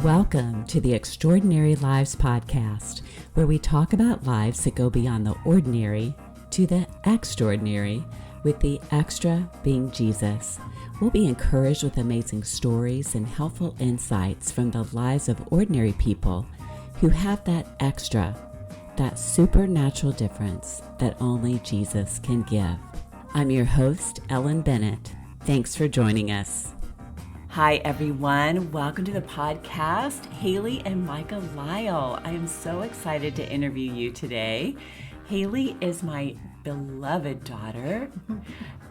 Welcome to the Extraordinary Lives podcast, where we talk about lives that go beyond the ordinary to the extraordinary, with the extra being Jesus. We'll be encouraged with amazing stories and helpful insights from the lives of ordinary people who have that extra, that supernatural difference that only Jesus can give. I'm your host, Ellen Bennett. Thanks for joining us. Hi, everyone. Welcome to the podcast, Hayley and Micah Lyle. I am so excited to interview you today. Hayley is my beloved daughter,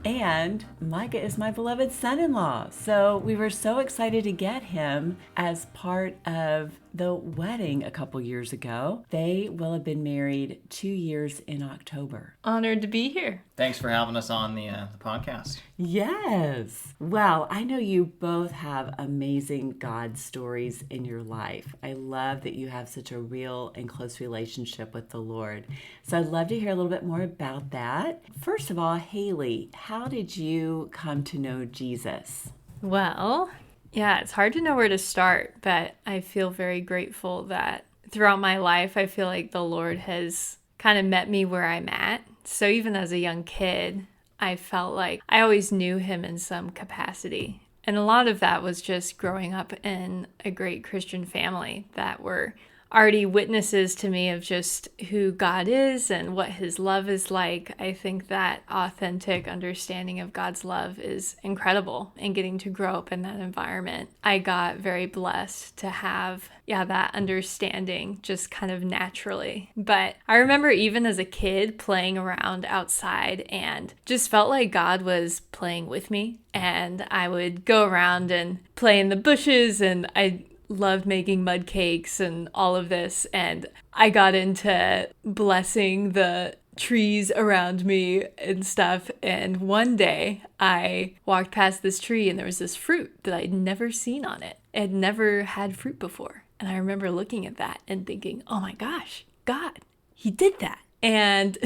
and Micah is my beloved son-in-law. So we were so excited to get him as part of the wedding a couple years ago. They will have been married 2 years in October. Honored to be here. Thanks for having us on the podcast. Yes. Well, I know you both have amazing God stories in your life. I love that you have such a real and close relationship with the Lord. So I'd love to hear a little bit more about that. First of all, Hayley, how did you come to know Jesus? Well, yeah, it's hard to know where to start, but I feel very grateful that throughout my life, I feel like the Lord has kind of met me where I'm at. So even as a young kid, I felt like I always knew him in some capacity. And a lot of that was just growing up in a great Christian family that were already witnesses to me of just who God is and what his love is like. I think that authentic understanding of God's love is incredible, and getting to grow up in that environment. I got very blessed to have, that understanding just kind of naturally. But I remember even as a kid playing around outside and just felt like God was playing with me. And I would go around and play in the bushes, and I loved making mud cakes and all of this. And I got into blessing the trees around me and stuff. And one day I walked past this tree and there was this fruit that I'd never seen on it. I had never had fruit before. And I remember looking at that and thinking, oh my gosh, God, he did that. And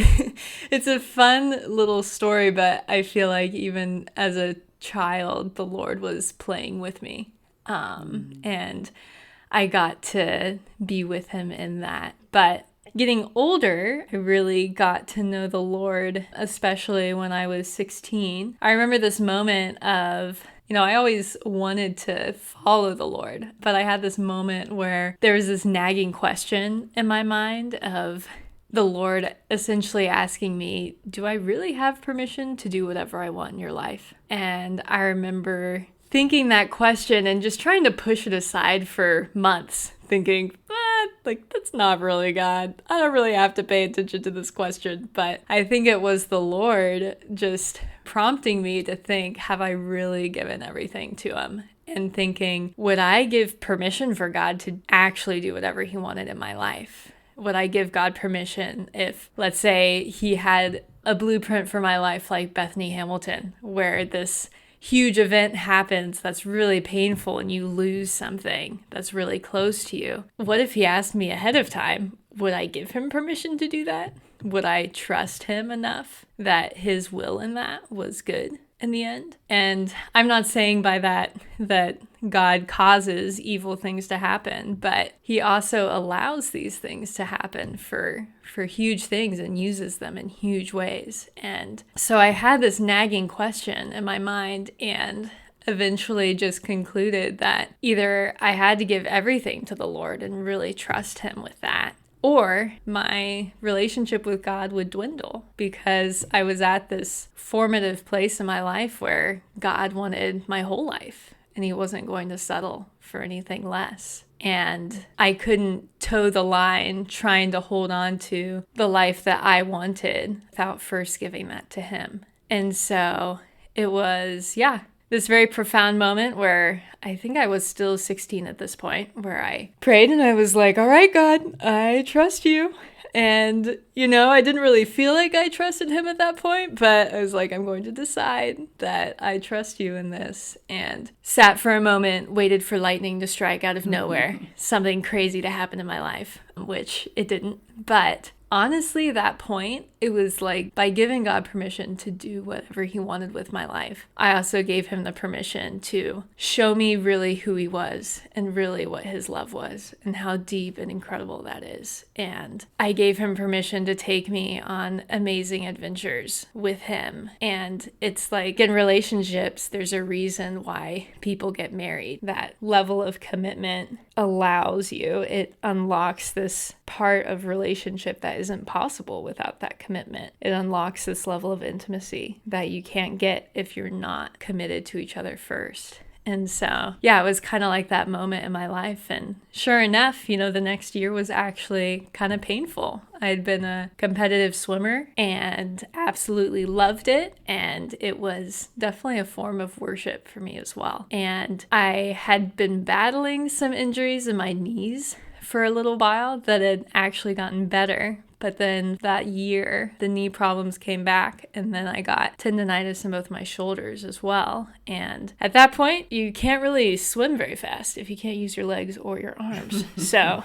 it's a fun little story, but I feel like even as a child, the Lord was playing with me. And I got to be with him in that. But getting older, I really got to know the Lord, especially when I was 16. I remember this moment of, I always wanted to follow the Lord, but I had this moment where there was this nagging question in my mind of the Lord essentially asking me, do I really have permission to do whatever I want in your life? And I remember thinking that question and just trying to push it aside for months, thinking, that's not really God. I don't really have to pay attention to this question. But I think it was the Lord just prompting me to think, have I really given everything to him? And thinking, would I give permission for God to actually do whatever he wanted in my life? Would I give God permission if, let's say, he had a blueprint for my life like Bethany Hamilton, where this huge event happens that's really painful and you lose something that's really close to you? What if he asked me ahead of time? Would I give him permission to do that? Would I trust him enough that his will in that was good in the end? And I'm not saying by that God causes evil things to happen, but he also allows these things to happen for huge things and uses them in huge ways. And so I had this nagging question in my mind, and eventually just concluded that either I had to give everything to the Lord and really trust him with that, or my relationship with God would dwindle, because I was at this formative place in my life where God wanted my whole life and he wasn't going to settle for anything less. And I couldn't toe the line trying to hold on to the life that I wanted without first giving that to him. And so it was, this very profound moment where I think I was still 16 at this point, where I prayed and I was like, all right, God, I trust you. And, I didn't really feel like I trusted him at that point, but I was like, I'm going to decide that I trust you in this. And sat for a moment, waited for lightning to strike out of nowhere, something crazy to happen in my life, which it didn't. But honestly, that point, it was like by giving God permission to do whatever he wanted with my life, I also gave him the permission to show me really who he was and really what his love was and how deep and incredible that is. And I gave him permission to take me on amazing adventures with him. And it's like in relationships, there's a reason why people get married. That level of commitment allows you, it unlocks this part of relationship that isn't possible without that commitment. It unlocks this level of intimacy that you can't get if you're not committed to each other first. And so, yeah, it was kind of like that moment in my life. And sure enough, the next year was actually kind of painful. I had been a competitive swimmer and absolutely loved it. And it was definitely a form of worship for me as well. And I had been battling some injuries in my knees for a little while that had actually gotten better. But then that year, the knee problems came back, and then I got tendonitis in both my shoulders as well. And at that point, you can't really swim very fast if you can't use your legs or your arms. So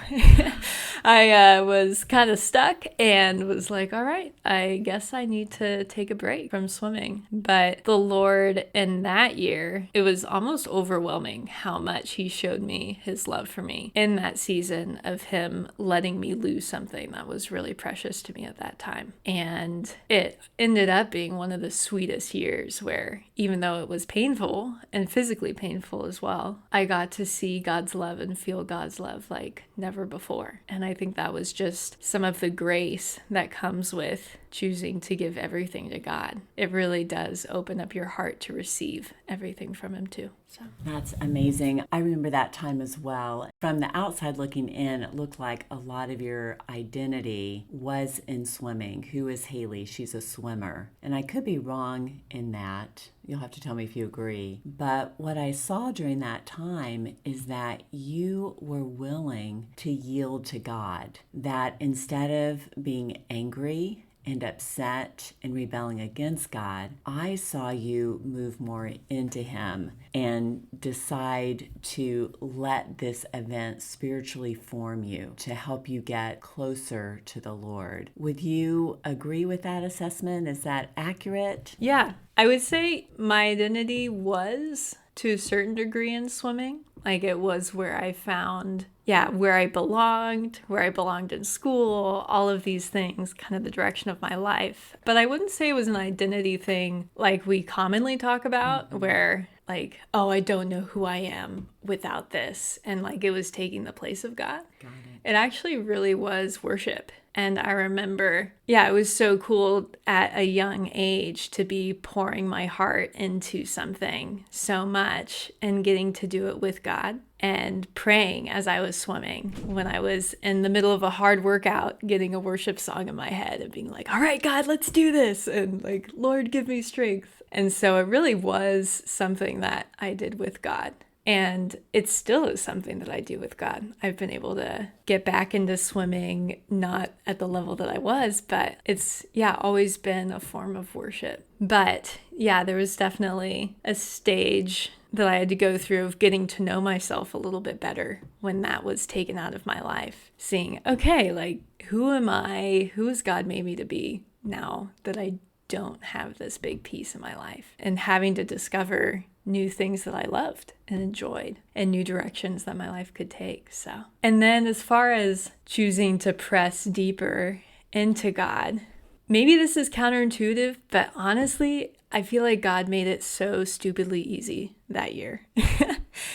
I was kind of stuck and was like, all right, I guess I need to take a break from swimming. But the Lord in that year, it was almost overwhelming how much he showed me his love for me in that season of him letting me lose something that was really precious to me at that time. And it ended up being one of the sweetest years where, even though it was painful and physically painful as well, I got to see God's love and feel God's love like never before. And I think that was just some of the grace that comes with choosing to give everything to God. It really does open up your heart to receive everything from him too. So that's amazing. I remember that time as well. From the outside looking in, it looked like a lot of your identity was in swimming. Who is Hayley? She's a swimmer. And I could be wrong in that. You'll have to tell me if you agree. But what I saw during that time is that you were willing to yield to God. That instead of being angry and upset and rebelling against God, I saw you move more into him and decide to let this event spiritually form you to help you get closer to the Lord. Would you agree with that assessment? Is that accurate? Yeah, I would say my identity was to a certain degree in swimming. Like it was where I found, where I belonged in school, all of these things, kind of the direction of my life. But I wouldn't say it was an identity thing like we commonly talk about, where like, oh, I don't know who I am without this. And like it was taking the place of God. Got it. It actually really was worship. And I remember, it was so cool at a young age to be pouring my heart into something so much and getting to do it with God and praying as I was swimming. When I was in the middle of a hard workout, getting a worship song in my head and being like, all right, God, let's do this. And like, Lord, give me strength. And so it really was something that I did with God. And it still is something that I do with God. I've been able to get back into swimming, not at the level that I was, but it's, always been a form of worship. But there was definitely a stage that I had to go through of getting to know myself a little bit better when that was taken out of my life. Seeing, okay, like, who am I? Who has God made me to be now that I don't have this big piece in my life? And having to discover new things that I loved and enjoyed and new directions that my life could take. So, and then as far as choosing to press deeper into God, maybe this is counterintuitive, but honestly, I feel like God made it so stupidly easy that year.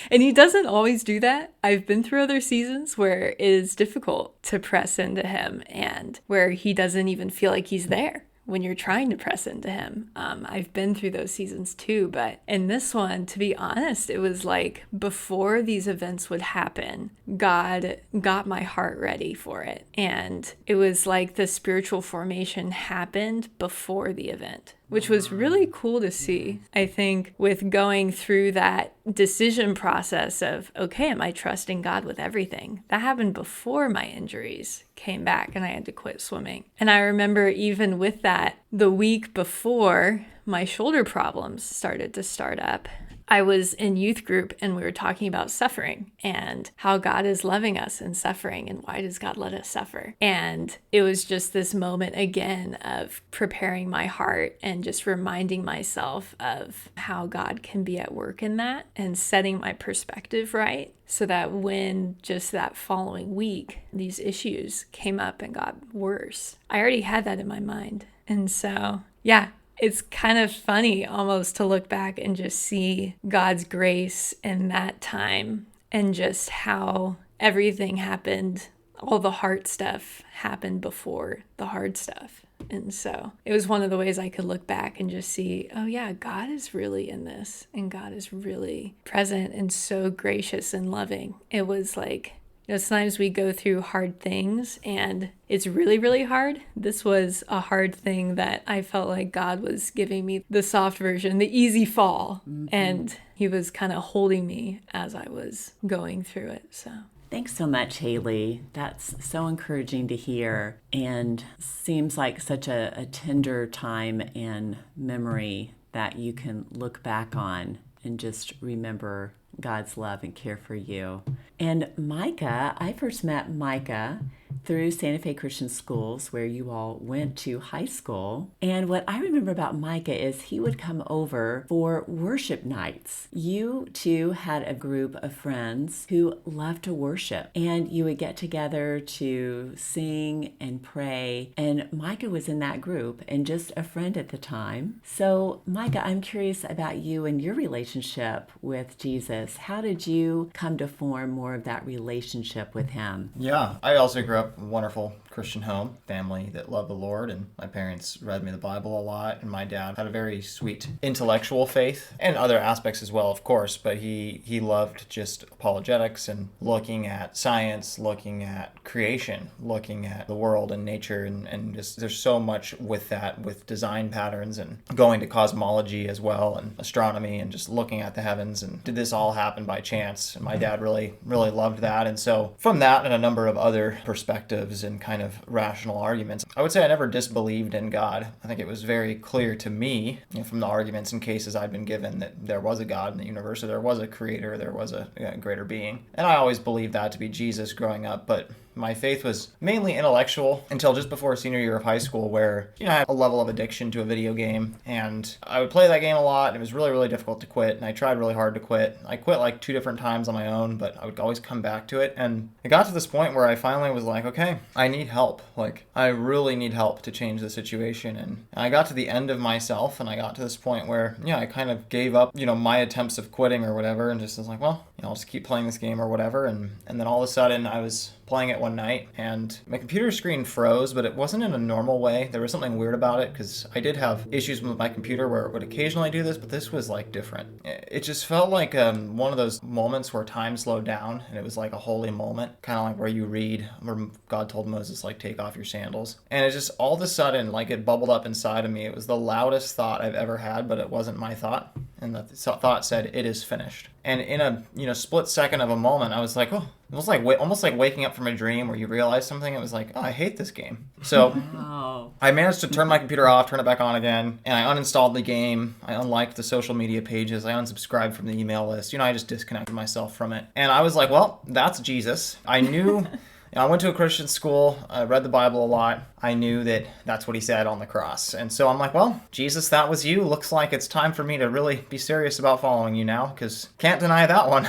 And he doesn't always do that. I've been through other seasons where it is difficult to press into him and where he doesn't even feel like he's there when you're trying to press into him. I've been through those seasons too, but in this one, to be honest, it was like before these events would happen, God got my heart ready for it. And it was like the spiritual formation happened before the event, which was really cool to see. I think with going through that decision process of, okay, am I trusting God with everything? That happened before my injuries came back and I had to quit swimming. And I remember even with that, the week before my shoulder problems started to start up, I was in youth group and we were talking about suffering and how God is loving us in suffering and why does God let us suffer? And it was just this moment again of preparing my heart and just reminding myself of how God can be at work in that and setting my perspective right so that when just that following week, these issues came up and got worse, I already had that in my mind. And so, yeah, it's kind of funny almost to look back and just see God's grace in that time and just how everything happened. All the hard stuff happened before the hard stuff. And so it was one of the ways I could look back and just see, oh yeah, God is really in this and God is really present and so gracious and loving. It was like, sometimes we go through hard things and it's really, really hard. This was a hard thing that I felt like God was giving me the soft version, the easy fall. Mm-hmm. And he was kind of holding me as I was going through it. So thanks so much, Hayley. That's so encouraging to hear and seems like such a tender time and memory that you can look back on and just remember God's love and care for you. And Micah, I first met Micah through Santa Fe Christian Schools, where you all went to high school. And what I remember about Micah is he would come over for worship nights. You two had a group of friends who loved to worship, and you would get together to sing and pray. And Micah was in that group and just a friend at the time. So Micah, I'm curious about you and your relationship with Jesus. How did you come to form more of that relationship with him? Yeah, I also grew up in a wonderful Christian home, family that loved the Lord, and my parents read me the Bible a lot, and my dad had a very sweet intellectual faith, and other aspects as well, of course, but he loved just apologetics and looking at science, looking at creation, looking at the world and nature, and just there's so much with that, with design patterns and going to cosmology as well, and astronomy, and just looking at the heavens, and did this all happen by chance? And my dad really loved that, and so from that and a number of other perspectives and kind of rational arguments, I would say I never disbelieved in God. I think it was very clear to me, from the arguments and cases I've been given, that there was a God in the universe, or there was a creator, there was a greater being. And I always believed that to be Jesus growing up, but my faith was mainly intellectual until just before senior year of high school, where I had a level of addiction to a video game, and I would play that game a lot, and it was really difficult to quit, and I tried really hard to quit. I quit like 2 different times on my own, but I would always come back to it, and it got to this point where I finally was like, okay, I need help. Like, I really need help to change the situation, and I got to the end of myself, and I got to this point where, I kind of gave up, my attempts of quitting or whatever, and just was like, well, I'll just keep playing this game or whatever, and then all of a sudden I was playing it one night and my computer screen froze, but it wasn't in a normal way. There was something weird about it because I did have issues with my computer where it would occasionally do this, but this was like different. It just felt like one of those moments where time slowed down, and it was like a holy moment, kind of like where you read where God told Moses, like, take off your sandals. And it just all of a sudden, like, it bubbled up inside of me. It was the loudest thought I've ever had, but it wasn't my thought. And the thought said, it is finished. And in a split second of a moment, I was like, oh, it was like almost like waking up from a dream where you realize something. It was like, oh, I hate this game. So wow. I managed to turn my computer off, turn it back on again, and I uninstalled the game. I unliked the social media pages. I unsubscribed from the email list. I just disconnected myself from it. And I was like, well, that's Jesus. I knew... I went to a Christian school, I read the Bible a lot. I knew that that's what he said on the cross. And so I'm like, well, Jesus, that was you. Looks like it's time for me to really be serious about following you now, because can't deny that one.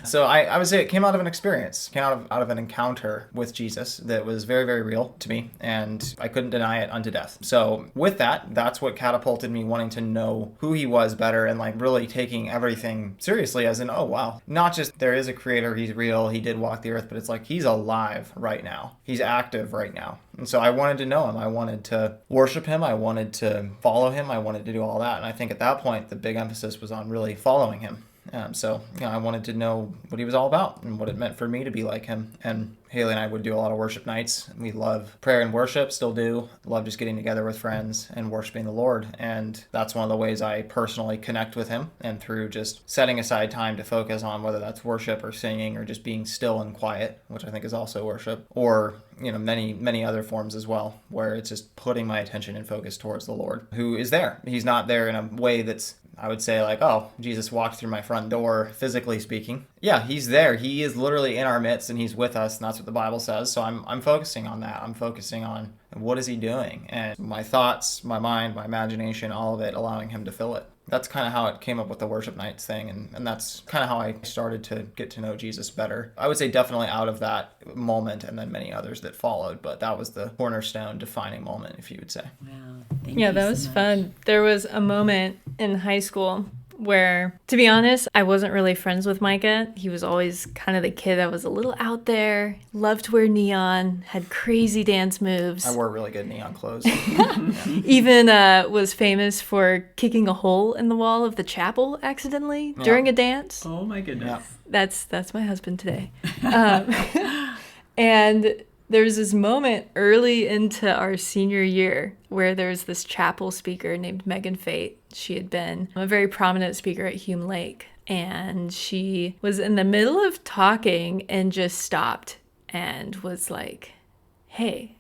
So I would say it came out of an experience, came out of an encounter with Jesus that was very, very real to me, and I couldn't deny it unto death. So with that, that's what catapulted me wanting to know who he was better, and like really taking everything seriously, as in, oh wow, not just there is a creator, he's real, he did walk the earth, but it's like he's alive right now. He's active right now. And so I wanted to know him. I wanted to worship him. I wanted to follow him. I wanted to do all that. And I think at that point, the big emphasis was on really following him. So I wanted to know what he was all about and what it meant for me to be like him. And Hayley and I would do a lot of worship nights. We love prayer and worship, still do. Love just getting together with friends and worshiping the Lord. And that's one of the ways I personally connect with him. And through just setting aside time to focus on whether that's worship or singing or just being still and quiet, which I think is also worship, or many other forms as well, where it's just putting my attention and focus towards the Lord, who is there. He's not there in a way that's, I would say, like, oh, Jesus walked through my front door, physically speaking. Yeah, he's there. He is literally in our midst, and he's with us, and that's what the Bible says. So I'm focusing on that. I'm focusing on what is he doing, and my thoughts, my mind, my imagination, all of it, allowing him to fill it. That's kind of how it came up with the worship nights thing, and that's kind of how I started to get to know Jesus better. I would say definitely out of that moment, and then many others that followed, but that was the cornerstone defining moment, if you would say. Wow. Yeah, that was fun. There was a moment in high school where, to be honest, I wasn't really friends with Micah. He was always kind of the kid that was a little out there, loved to wear neon, had crazy dance moves. I wore really good neon clothes. Even was famous for kicking a hole in the wall of the chapel accidentally during a dance. Oh my goodness. Yeah. That's my husband today. And there was this moment early into our senior year where there was this chapel speaker named Megan Fate. She had been a very prominent speaker at Hume Lake, and she was in the middle of talking and just stopped and was like, hey,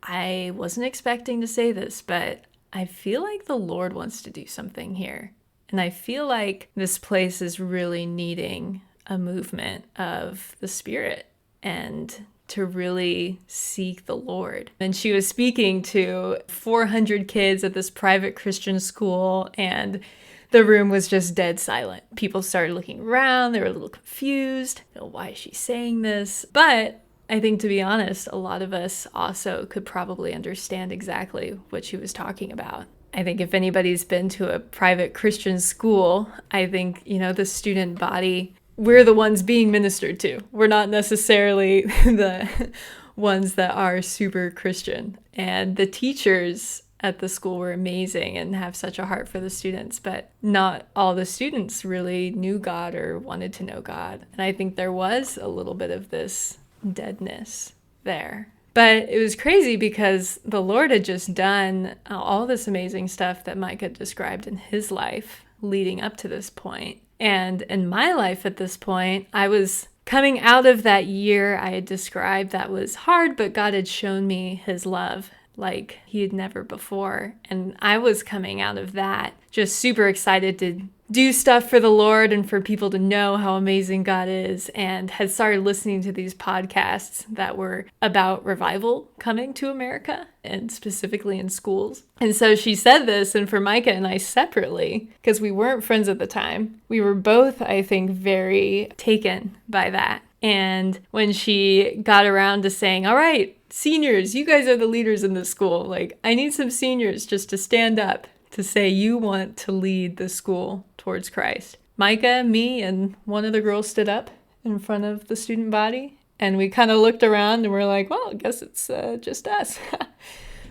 I wasn't expecting to say this, but I feel like the Lord wants to do something here. And I feel like this place is really needing a movement of the Spirit and to really seek the Lord. And she was speaking to 400 kids at this private Christian school, and the room was just dead silent. People started looking around. They were a little confused. Why is she saying this? But I think, to be honest, a lot of us also could probably understand exactly what she was talking about. I think if anybody's been to a private Christian school, I think, the student body, we're the ones being ministered to. We're not necessarily the ones that are super Christian. And the teachers at the school were amazing and have such a heart for the students, but not all the students really knew God or wanted to know God. And I think there was a little bit of this deadness there. But it was crazy because the Lord had just done all this amazing stuff that Micah described in his life leading up to this point. And in my life at this point, I was coming out of that year I had described that was hard, but God had shown me his love like he had never before. And I was coming out of that just super excited to do stuff for the Lord and for people to know how amazing God is, and had started listening to these podcasts that were about revival coming to America and specifically in schools. And so she said this, and for Micah and I separately, because we weren't friends at the time, we were both, I think, very taken by that. And when she got around to saying, all right, seniors, you guys are the leaders in this school. Like, I need some seniors just to stand up to say you want to lead the school towards Christ. Micah, me, and one of the girls stood up in front of the student body, and we kind of looked around and we're like, well, I guess it's just us.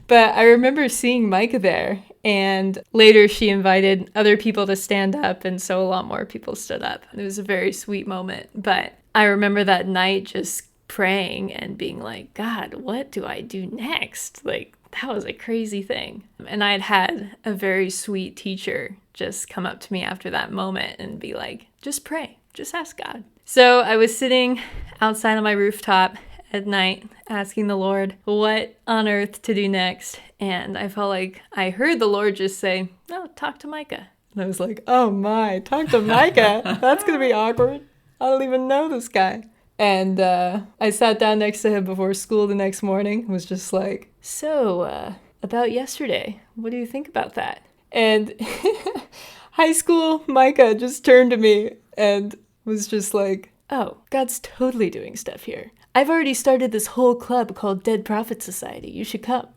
But I remember seeing Micah there, and later she invited other people to stand up, and so a lot more people stood up. It was a very sweet moment. But I remember that night just praying and being like, God, what do I do next? Like, that was a crazy thing. And I'd had a very sweet teacher just come up to me after that moment and be like, just pray, just ask God. So I was sitting outside on my rooftop at night asking the Lord what on earth to do next. And I felt like I heard the Lord just say, no, talk to Micah. And I was like, oh my, talk to Micah? That's going to be awkward. I don't even know this guy. And I sat down next to him before school the next morning and was just like, so about yesterday, what do you think about that? And high school Micah just turned to me and was just like, oh, God's totally doing stuff here. I've already started this whole club called Dead Prophet Society. You should come.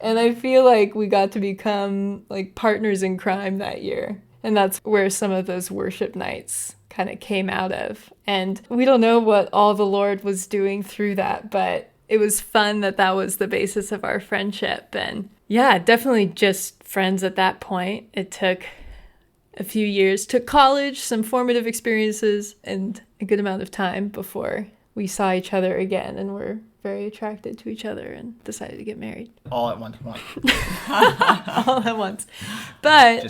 And I feel like we got to become like partners in crime that year. And that's where some of those worship nights kind of came out of. And we don't know what all the Lord was doing through that, but it was fun that that was the basis of our friendship. And yeah, definitely just friends at that point. It took a few years, took college, some formative experiences, and a good amount of time before we saw each other again and were very attracted to each other and decided to get married. All at one point. All at once. But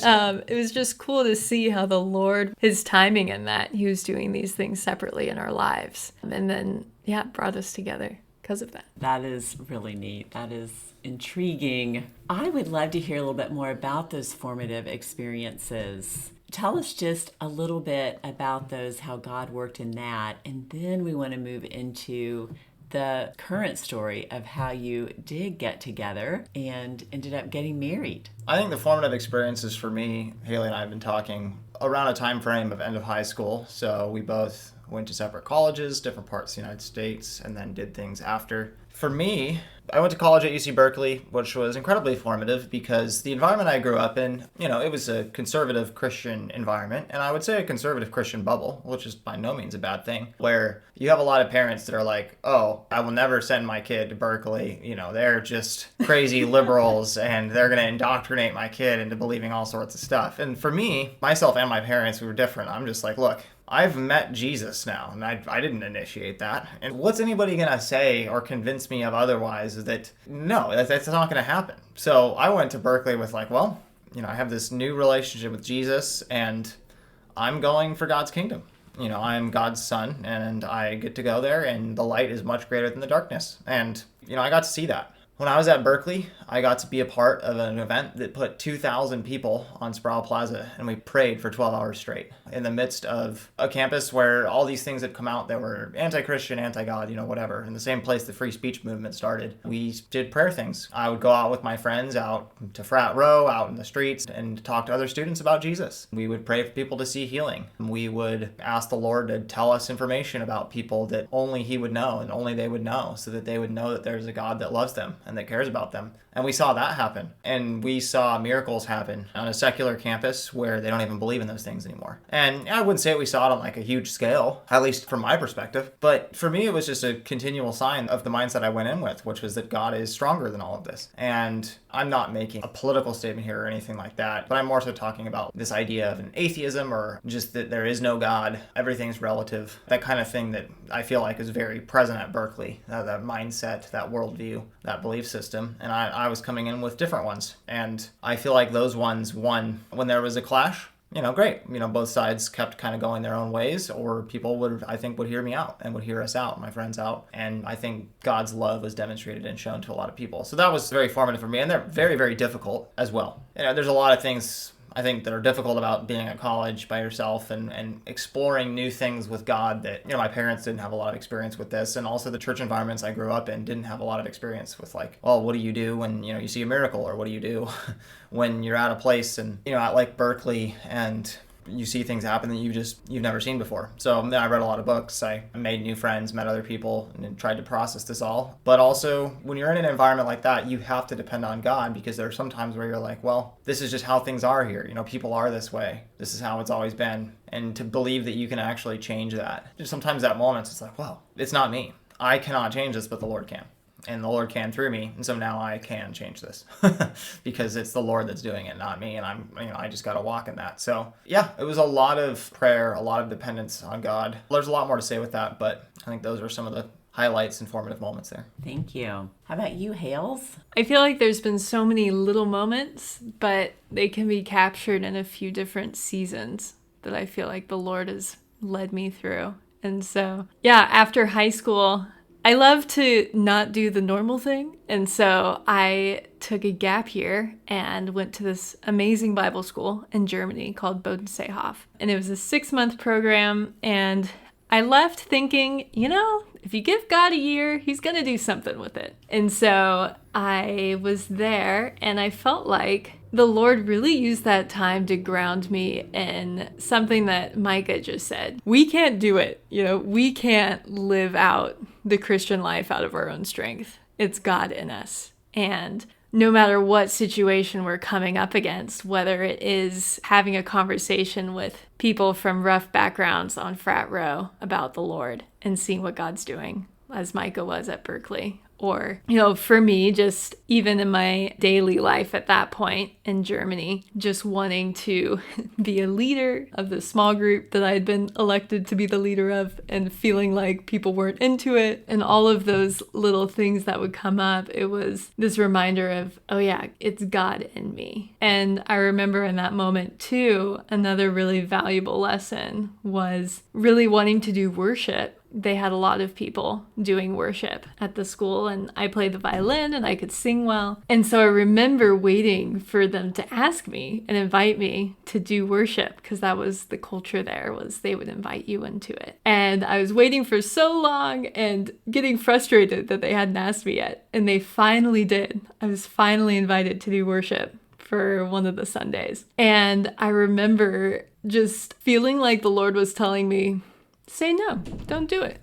it was just cool to see how the Lord, his timing in that, he was doing these things separately in our lives. And then, brought us together because of that. That is really neat. That is intriguing. I would love to hear a little bit more about those formative experiences. Tell us just a little bit about those, how God worked in that, and then we want to move into the current story of how you did get together and ended up getting married. I think the formative experiences for me, Hayley and I have been talking around a time frame of end of high school. So we both went to separate colleges, different parts of the United States, and then did things after. For me, I went to college at UC Berkeley, which was incredibly formative because the environment I grew up in, it was a conservative Christian environment, and I would say a conservative Christian bubble, which is by no means a bad thing, where you have a lot of parents that are like, oh, I will never send my kid to Berkeley. They're just crazy liberals, and they're going to indoctrinate my kid into believing all sorts of stuff. And for me, myself and my parents, we were different. I'm just like, look, I've met Jesus now, and I didn't initiate that. And what's anybody going to say or convince me of otherwise is that, no, that's not going to happen. So I went to Berkeley with like, well, I have this new relationship with Jesus, and I'm going for God's kingdom. I'm God's son, and I get to go there, and the light is much greater than the darkness. And, I got to see that. When I was at Berkeley, I got to be a part of an event that put 2,000 people on Sproul Plaza, and we prayed for 12 hours straight in the midst of a campus where all these things had come out that were anti-Christian, anti-God, whatever. In the same place the free speech movement started, we did prayer things. I would go out with my friends out to Frat Row, out in the streets, and talk to other students about Jesus. We would pray for people to see healing. We would ask the Lord to tell us information about people that only he would know and only they would know, so that they would know that there's a God that loves them and that cares about them. And we saw that happen. And we saw miracles happen on a secular campus where they don't even believe in those things anymore. And I wouldn't say we saw it on like a huge scale, at least from my perspective. But for me, it was just a continual sign of the mindset I went in with, which was that God is stronger than all of this. And I'm not making a political statement here or anything like that, but I'm more so talking about this idea of an atheism or just that there is no God, everything's relative, that kind of thing that I feel like is very present at Berkeley, that mindset, that worldview, that belief system. And I was coming in with different ones. And I feel like those ones won when there was a clash. Great. Both sides kept kind of going their own ways, or people would hear me out and would hear us out, my friends out. And I think God's love was demonstrated and shown to a lot of people. So that was very formative for me. And they're very, very difficult as well. There's a lot of things I think that are difficult about being at college by yourself and exploring new things with God that, my parents didn't have a lot of experience with this. And also the church environments I grew up in didn't have a lot of experience with like, well, what do you do when, you see a miracle, or what do you do when you're at a place and, at like Berkeley and you see things happen that you've never seen before. So then I read a lot of books. I made new friends, met other people, and tried to process this all. But also, when you're in an environment like that, you have to depend on God, because there are some times where you're like, well, this is just how things are here. People are this way. This is how it's always been. And to believe that you can actually change that. Just sometimes at moments, it's like, well, it's not me. I cannot change this, but the Lord can. And the Lord can through me. And so now I can change this because it's the Lord that's doing it, not me. And I just got to walk in that. So yeah, it was a lot of prayer, a lot of dependence on God. There's a lot more to say with that, but I think those are some of the highlights and formative moments there. Thank you. How about you, Hales? I feel like there's been so many little moments, but they can be captured in a few different seasons that I feel like the Lord has led me through. And so, after high school, I love to not do the normal thing. And so I took a gap year and went to this amazing Bible school in Germany called Bodenseehof. And it was a 6-month program. And I left thinking, if you give God a year, he's going to do something with it. And so I was there and I felt like the Lord really used that time to ground me in something that Micah just said. We can't do it. We can't live out the Christian life out of our own strength. It's God in us. And no matter what situation we're coming up against, whether it is having a conversation with people from rough backgrounds on Frat Row about the Lord and seeing what God's doing, as Micah was at Berkeley, Or, for me, just even in my daily life at that point in Germany, just wanting to be a leader of the small group that I had been elected to be the leader of, and feeling like people weren't into it, and all of those little things that would come up. It was this reminder of, oh yeah, it's God in me. And I remember in that moment too, another really valuable lesson was really wanting to do worship. They had a lot of people doing worship at the school, and I played the violin and I could sing well. And so I remember waiting for them to ask me and invite me to do worship, because that was the culture there, was they would invite you into it. And I was waiting for so long and getting frustrated that they hadn't asked me yet. And they finally did. I was finally invited to do worship for one of the Sundays. And I remember just feeling like the Lord was telling me, say no, don't do it.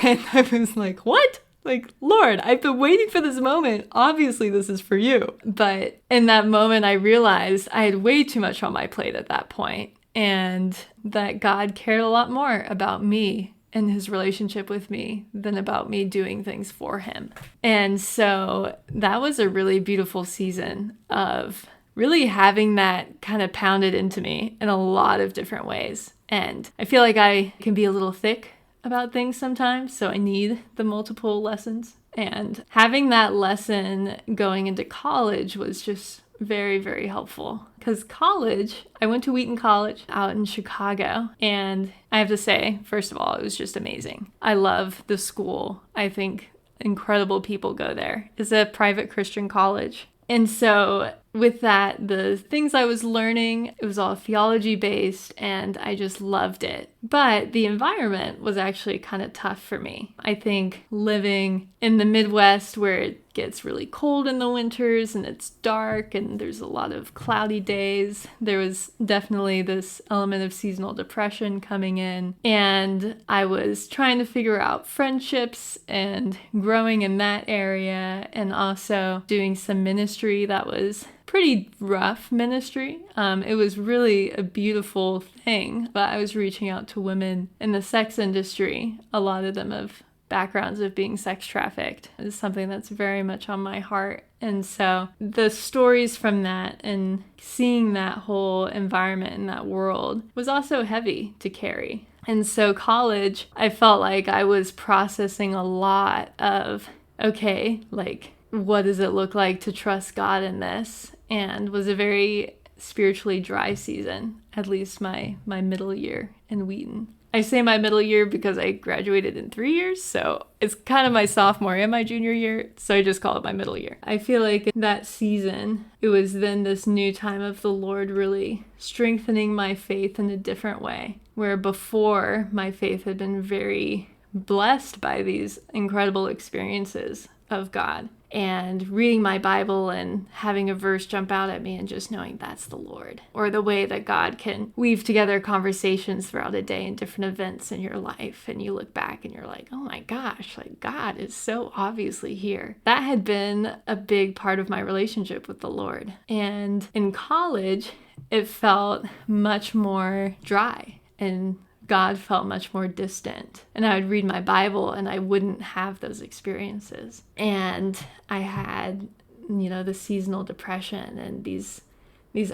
And I was like, what? Like, Lord, I've been waiting for this moment. Obviously, this is for you. But in that moment, I realized I had way too much on my plate at that point, and that God cared a lot more about me and his relationship with me than about me doing things for him. And so that was a really beautiful season of really having that kind of pounded into me in a lot of different ways. And I feel like I can be a little thick about things sometimes, so I need the multiple lessons. And having that lesson going into college was just very, very helpful. Because college, I went to Wheaton College out in Chicago, and I have to say, first of all, it was just amazing. I love the school. I think incredible people go there. It's a private Christian college. And so with that, the things I was learning, it was all theology based, and I just loved it. But the environment was actually kind of tough for me. I think living in the Midwest, where it gets really cold in the winters and it's dark and there's a lot of cloudy days, there was definitely this element of seasonal depression coming in. And I was trying to figure out friendships and growing in that area, and also doing some ministry that was pretty rough ministry. It was really a beautiful thing, but I was reaching out to women in the sex industry. A lot of them have backgrounds of being sex trafficked. It's something that's very much on my heart. And so the stories from that and seeing that whole environment in that world was also heavy to carry. And so college, I felt like I was processing a lot of, okay, like, what does it look like to trust God in this? And was a very spiritually dry season, at least my middle year in Wheaton. I say my middle year because I graduated in 3 years, so it's kind of my sophomore and my junior year, so I just call it my middle year. I feel like that season, it was then this new time of the Lord really strengthening my faith in a different way, where before my faith had been very blessed by these incredible experiences of God. And reading my Bible and having a verse jump out at me and just knowing that's the Lord. Or the way that God can weave together conversations throughout a day and different events in your life. And you look back and you're like, oh my gosh, like God is so obviously here. That had been a big part of my relationship with the Lord. And in college, it felt much more dry, and God felt much more distant. And I would read my Bible and I wouldn't have those experiences. And I had, the seasonal depression and these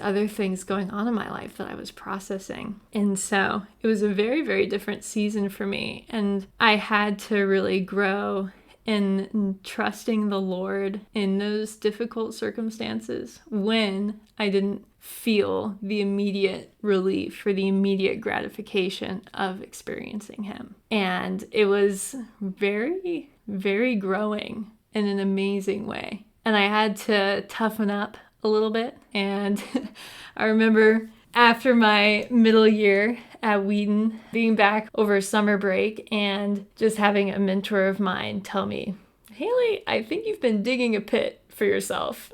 other things going on in my life that I was processing. And so it was a very, very different season for me. And I had to really grow in trusting the Lord in those difficult circumstances when I didn't feel the immediate relief or the immediate gratification of experiencing him. And it was very, very growing in an amazing way. And I had to toughen up a little bit. And I remember after my middle year at Wheaton, being back over summer break and just having a mentor of mine tell me, Hayley, I think you've been digging a pit for yourself.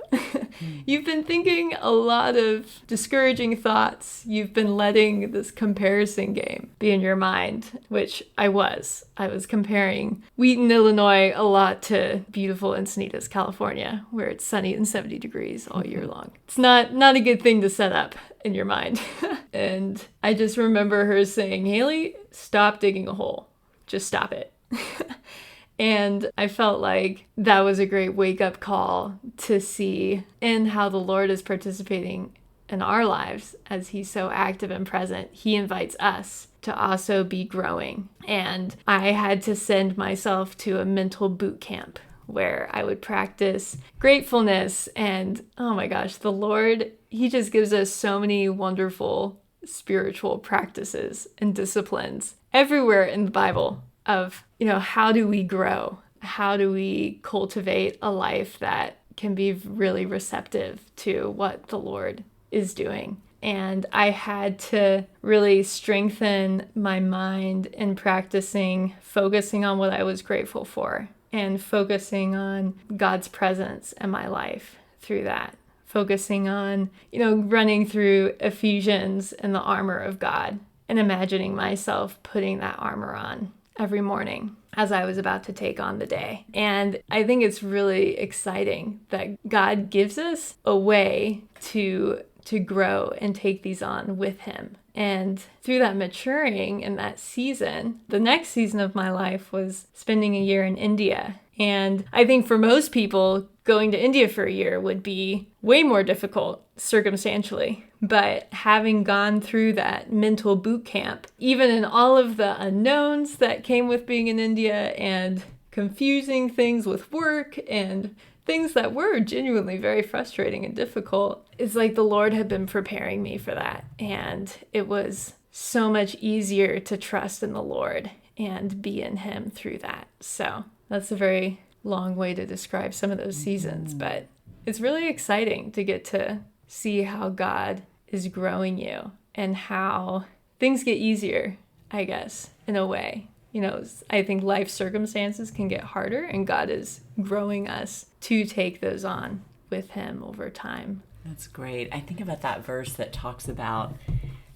You've been thinking a lot of discouraging thoughts. You've been letting this comparison game be in your mind, which I was. I was comparing Wheaton, Illinois a lot to beautiful Encinitas, California, where it's sunny and 70 degrees all year long. It's not a good thing to set up in your mind. And I just remember her saying, Hayley, stop digging a hole. Just stop it. And I felt like that was a great wake-up call to see in how the Lord is participating in our lives as he's so active and present. He invites us to also be growing. And I had to send myself to a mental boot camp where I would practice gratefulness. And oh my gosh, the Lord, he just gives us so many wonderful spiritual practices and disciplines everywhere in the Bible of, how do we grow? How do we cultivate a life that can be really receptive to what the Lord is doing? And I had to really strengthen my mind in practicing, focusing on what I was grateful for and focusing on God's presence in my life through that. Focusing on, running through Ephesians and the armor of God and imagining myself putting that armor on every morning as I was about to take on the day. And I think it's really exciting that God gives us a way to grow and take these on with him. And through that maturing in that season, the next season of my life was spending a year in India. And I think for most people, going to India for a year would be way more difficult circumstantially. But having gone through that mental boot camp, even in all of the unknowns that came with being in India and confusing things with work and things that were genuinely very frustrating and difficult, it's like the Lord had been preparing me for that. And it was so much easier to trust in the Lord and be in him through that. So that's a very long way to describe some of those seasons, but it's really exciting to get to see how God is growing you and how things get easier, I guess, in a way. I think life circumstances can get harder, and God is growing us to take those on with him over time. That's great. I think about that verse that talks about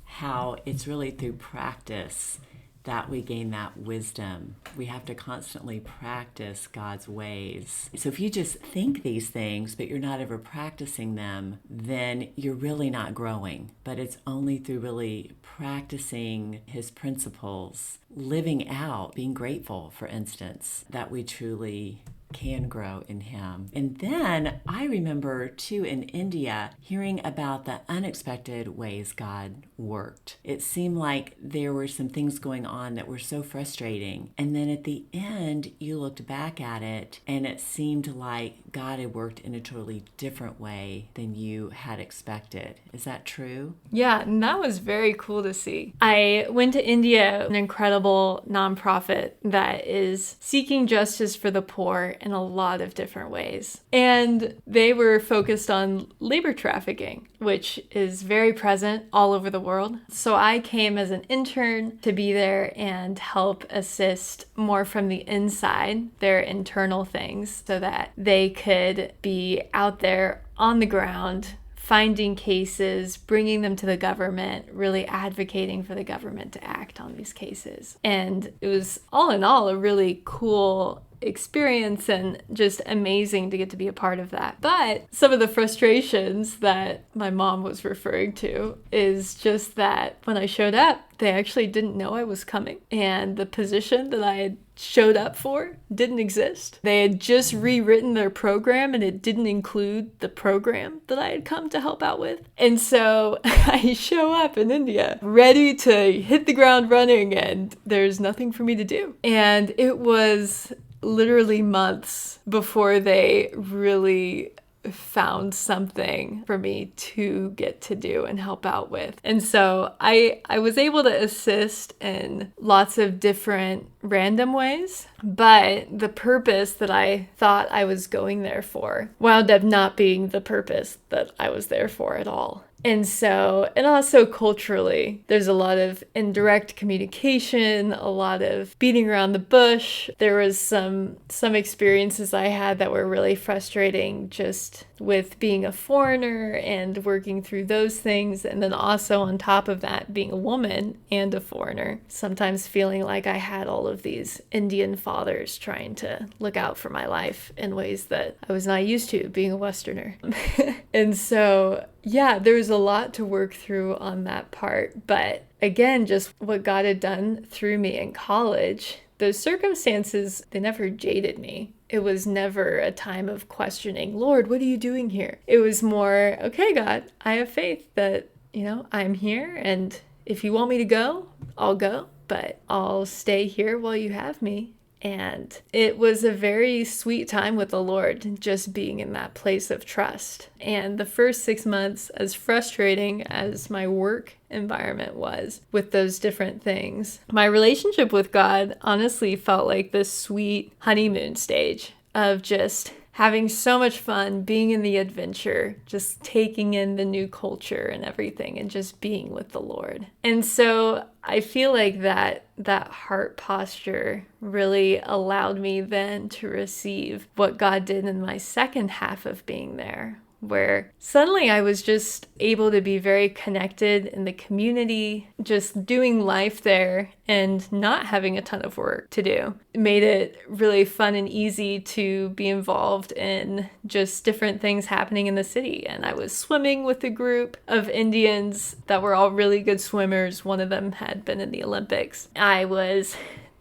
how it's really through practice that we gain that wisdom. We have to constantly practice God's ways. So if you just think these things, but you're not ever practicing them, then you're really not growing. But it's only through really practicing his principles, living out, being grateful, for instance, that we truly can grow in him. And then I remember too in India hearing about the unexpected ways God worked. It seemed like there were some things going on that were so frustrating. And then at the end, you looked back at it and it seemed like God had worked in a totally different way than you had expected. Is that true? Yeah, and that was very cool to see. I went to India, an incredible nonprofit that is seeking justice for the poor in a lot of different ways. And they were focused on labor trafficking, which is very present all over the world. So I came as an intern to be there and help assist more from the inside, their internal things, so that they could be out there on the ground, finding cases, bringing them to the government, really advocating for the government to act on these cases. And it was all in all a really cool experience and just amazing to get to be a part of that. But some of the frustrations that my mom was referring to is just that when I showed up, they actually didn't know I was coming. And the position that I had showed up for didn't exist. They had just rewritten their program and it didn't include the program that I had come to help out with. And so I show up in India ready to hit the ground running and there's nothing for me to do. And it was literally months before they really found something for me to get to do and help out with. And so I was able to assist in lots of different random ways, but the purpose that I thought I was going there for wound up not being the purpose that I was there for at all. And so, and also culturally, there's a lot of indirect communication, a lot of beating around the bush. There was some experiences I had that were really frustrating just with being a foreigner and working through those things. And then also on top of that, being a woman and a foreigner, sometimes feeling like I had all of these Indian fathers trying to look out for my life in ways that I was not used to, being a Westerner. And so yeah, there was a lot to work through on that part. But again, just what God had done through me in college, those circumstances, they never jaded me. It was never a time of questioning, Lord, what are you doing here? It was more, okay, God, I have faith that, I'm here. And if you want me to go, I'll go. But I'll stay here while you have me. And it was a very sweet time with the Lord, just being in that place of trust. And the first 6 months, as frustrating as my work environment was with those different things, my relationship with God honestly felt like this sweet honeymoon stage of just having so much fun, being in the adventure, just taking in the new culture and everything, and just being with the Lord. And so I feel like that heart posture really allowed me then to receive what God did in my second half of being there, where suddenly I was just able to be very connected in the community, just doing life there and not having a ton of work to do. It made it really fun and easy to be involved in just different things happening in the city. And I was swimming with a group of Indians that were all really good swimmers. One of them had been in the Olympics. I was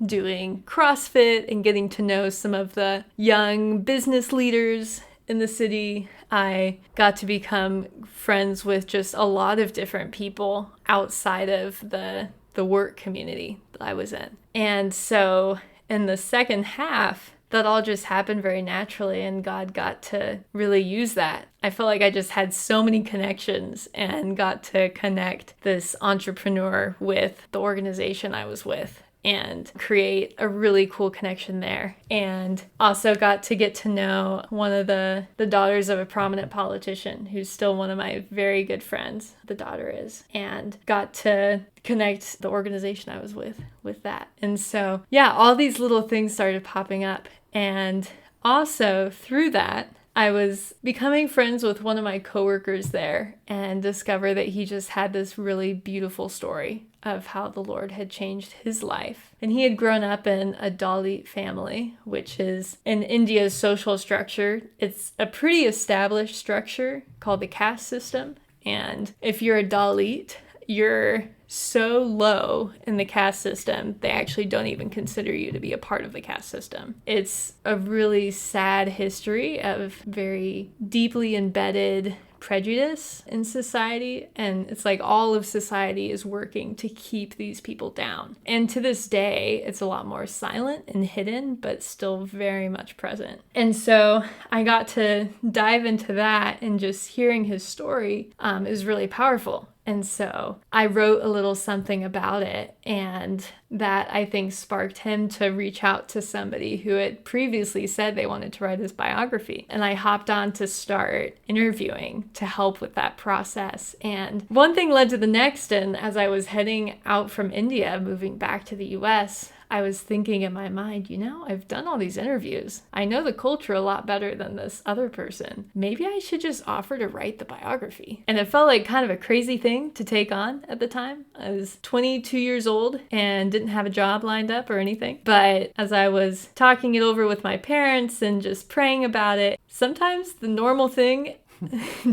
doing CrossFit and getting to know some of the young business leaders in the city. I got to become friends with just a lot of different people outside of the work community that I was in. And so in the second half, that all just happened very naturally, and God got to really use that. I felt like I just had so many connections and got to connect this entrepreneur with the organization I was with and create a really cool connection there. And also got to know one of the daughters of a prominent politician who's still one of my very good friends, the daughter is, and got to connect the organization I was with that. And so, yeah, all these little things started popping up. And also through that, I was becoming friends with one of my coworkers there and discovered that he just had this really beautiful story of how the Lord had changed his life. And he had grown up in a Dalit family, which is in India's social structure. It's a pretty established structure called the caste system. And if you're a Dalit, you're so low in the caste system, they actually don't even consider you to be a part of the caste system. It's a really sad history of very deeply embedded prejudice in society, and it's like all of society is working to keep these people down. And to this day, it's a lot more silent and hidden, but still very much present. And so I got to dive into that, and just hearing his story is really powerful. And so I wrote a little something about it, and that I think sparked him to reach out to somebody who had previously said they wanted to write his biography. And I hopped on to start interviewing to help with that process. And one thing led to the next, and as I was heading out from India, moving back to the US, I was thinking in my mind, I've done all these interviews. I know the culture a lot better than this other person. Maybe I should just offer to write the biography. And it felt like kind of a crazy thing to take on at the time. I was 22 years old and didn't have a job lined up or anything. But as I was talking it over with my parents and just praying about it, sometimes the normal thing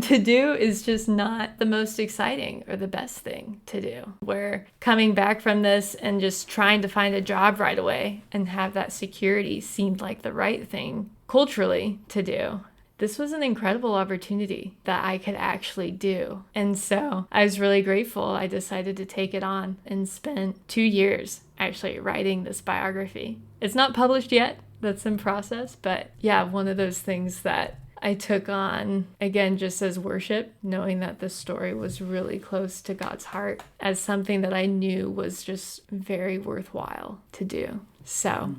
to do is just not the most exciting or the best thing to do. Where coming back from this and just trying to find a job right away and have that security seemed like the right thing culturally to do. This was an incredible opportunity that I could actually do. And so I was really grateful. I decided to take it on and spent 2 years actually writing this biography. It's not published yet. That's in process. But yeah, one of those things that I took on, again, just as worship, knowing that this story was really close to God's heart, as something that I knew was just very worthwhile to do. So,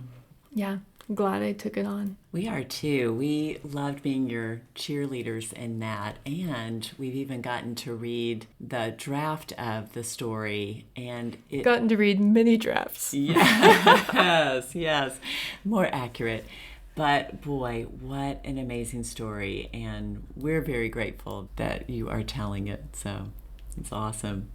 yeah, I'm glad I took it on. We are too. We loved being your cheerleaders in that, and we've even gotten to read the draft of the story, and gotten to read many drafts. Yes, more accurate. But boy, what an amazing story, and we're very grateful that you are telling it, so it's awesome.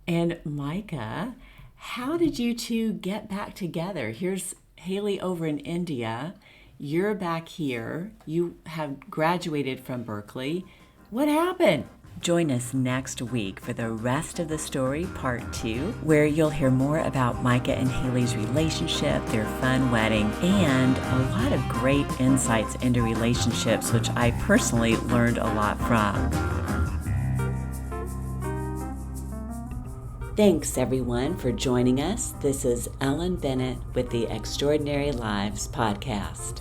And Micah, how did you two get back together? Here's Hayley over in India, you're back here, you have graduated from Berkeley. What happened? Join us next week for the rest of the story, part 2, where you'll hear more about Micah and Hayley's relationship, their fun wedding, and a lot of great insights into relationships, which I personally learned a lot from. Thanks, everyone, for joining us. This is Ellen Bennett with the Extraordinary Lives podcast.